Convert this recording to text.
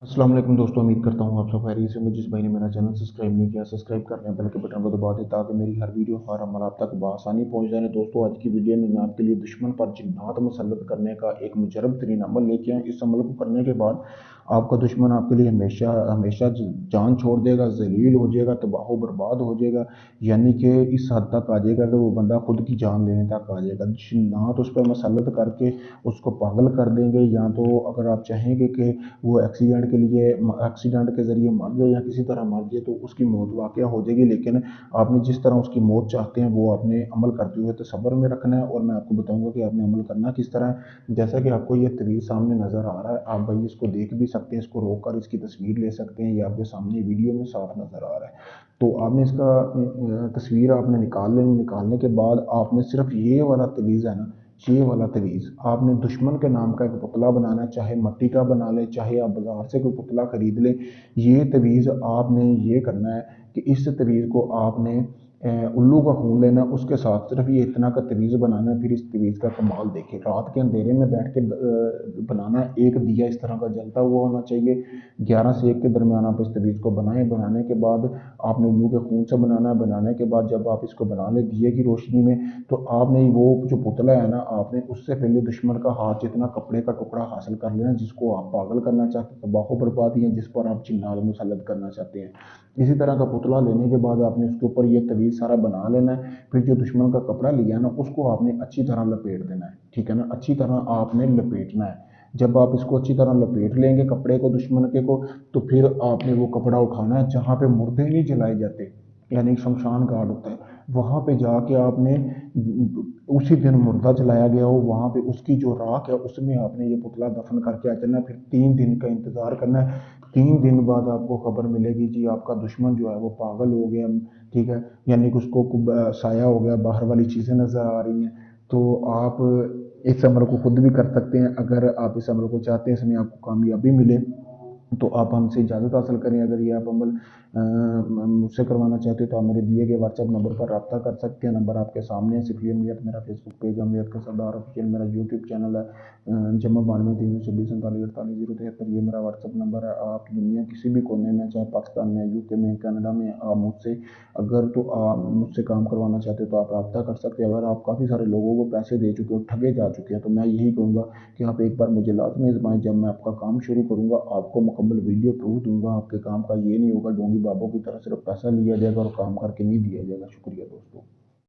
अस्सलाम वालेकुम दोस्तों, उम्मीद करता हूँ आप सब खैरियत से होंगे। जिस भाई ने मेरा चैनल सब्सक्राइब नहीं किया, सब्सक्राइब कर लें, बेल के बटन को दबा दें ताकि मेरी हर वीडियो हर अमल आप तक बआसानी पहुँच जाए। दोस्तों, आज की वीडियो में मैं आपके लिए दुश्मन पर जिन्नात मुसल्लत करने का एक मुजरब तरीन अमल लेके आया। इस अमल को करने के बाद आपका दुश्मन आपके लिए हमेशा हमेशा जान छोड़ देगा, जलील हो जाएगा, तबाह बर्बाद हो जाएगा। यानी कि इस हद तक आ जाएगा कि वो बंदा खुद की जान लेने तक आ जाएगा। जिन्नात उस पर मुसल्लत करके उसको पागल कर देंगे, या तो अगर आप चाहेंगे कि वो एक्सीडेंट के ज़रिए मर जाए या किसी तरह मर जाए तो उसकी मौत वाक़या हो जाएगी। लेकिन आपने जिस तरह उसकी मौत चाहते हैं वो आपने अमल करते हुए तो सब्र में रखना है, और मैं आपको बताऊंगा कि आपने अमल करना किस तरह है। जैसा कि आपको ये तवीज़ सामने नज़र आ रहा है, आप भाई इसको देख भी सकते हैं, इसको रोक कर इसकी तस्वीर ले सकते हैं, ये आपके सामने वीडियो में साफ नज़र आ रहा है। तो आपने इसका तस्वीर आपने निकाल लेनी। निकालने के बाद आपने सिर्फ ये वाला तवीज़ है ना, ये वाला तवीज़ आपने दुश्मन के नाम का एक पुतला बनाना है, चाहे मिट्टी का बना ले, चाहे आप बाजार से कोई पुतला खरीद लें। ये तवीज़ आपने ये करना है कि इस तवीज़ को आपने उल्लू का खून लेना, उसके साथ सिर्फ ये इतना का तवीज़ बनाना है। फिर इस तवीज़ का कमाल देखिए, रात के अंधेरे में बैठ के बनाना है। एक दिया इस तरह का जलता हुआ होना चाहिए। 11 से 1 के दरमियान आप इस तवीज़ को बनाएं। बनाने के बाद आपने उल्लू के खून से बनाना है। बनाने के बाद जब आप इसको बना लें दिए की रोशनी में, तो आपने वो जो पुतला है ना, आपने उससे पहले दुश्मन का हाथ जितना कपड़े का टुकड़ा हासिल कर लेना, जिसको आप पागल करना चाहते हैं, तबाह बर्बादी है, जिस पर आप जिन्नात मुसल्लत करना चाहते हैं। इसी तरह का पुतला लेने के बाद आपने उसके ऊपर ये तवीज़ सारा बना लेना है। फिर जो दुश्मन का कपड़ा लिया है ना, उसको आपने अच्छी तरह लपेट देना है। ठीक है ना, अच्छी तरह आपने लपेटना है। जब आप इसको अच्छी तरह लपेट लेंगे कपड़े को, दुश्मन के को, तो फिर आपने वो कपड़ा उठाना है जहाँ पे मुर्दे नहीं जलाए जाते, यानी शमशान घाट होता है, वहाँ पे जाके आपने उसी दिन मुर्दा जलाया गया हो, वहाँ पे उसकी जो राख है उसमें आपने ये पुतला दफन करके आ जाना। फिर 3 दिन का इंतज़ार करना है। 3 दिन बाद आपको खबर मिलेगी जी आपका दुश्मन जो है वो पागल हो गया। ठीक है, यानी कि उसको साया हो गया, बाहर वाली चीज़ें नज़र आ रही हैं। तो आप इस अमल को खुद भी कर सकते हैं। अगर आप इस अमल को चाहते हैं, इसमें आपको कामयाबी मिले, तो आप हमसे इजाज़त हासिल करें। अगर ये आप अमल मुझसे करवाना चाहते हो तो आप मेरे दिए गए व्हाट्सएप नंबर पर रब्ता कर सकते हैं। नंबर आपके सामने है। सिफिया अमनियत मेरा फेसबुक पेज है, अमनियत का सरदार ऑफिशियल मेरा यूट्यूब चैनल है, जमा 92 326 47 48 73, ये मेरा व्हाट्सएप नंबर है। आप दुनिया किसी भी कोने में, चाहे पाकिस्तान में, यूके में, कनाडा में, आप मुझसे अगर तो आप मुझसे काम करवाना चाहते हो तो आप रब्ता कर सकते हैं। अगर आप काफ़ी सारे लोगों को पैसे दे चुके हो, ठगे जा चुके हैं, तो मैं यही कहूँगा कि आप एक बार मुझे लाज़मी आज़माएं। जब मैं आपका काम शुरू करूँगा आपको मुकम्मल वीडियो प्रूफ दूंगा। आपके काम का ये नहीं होगा ढोंगी बाबों की तरह सिर्फ पैसा लिया जाएगा और काम करके नहीं दिया जाएगा। शुक्रिया दोस्तों।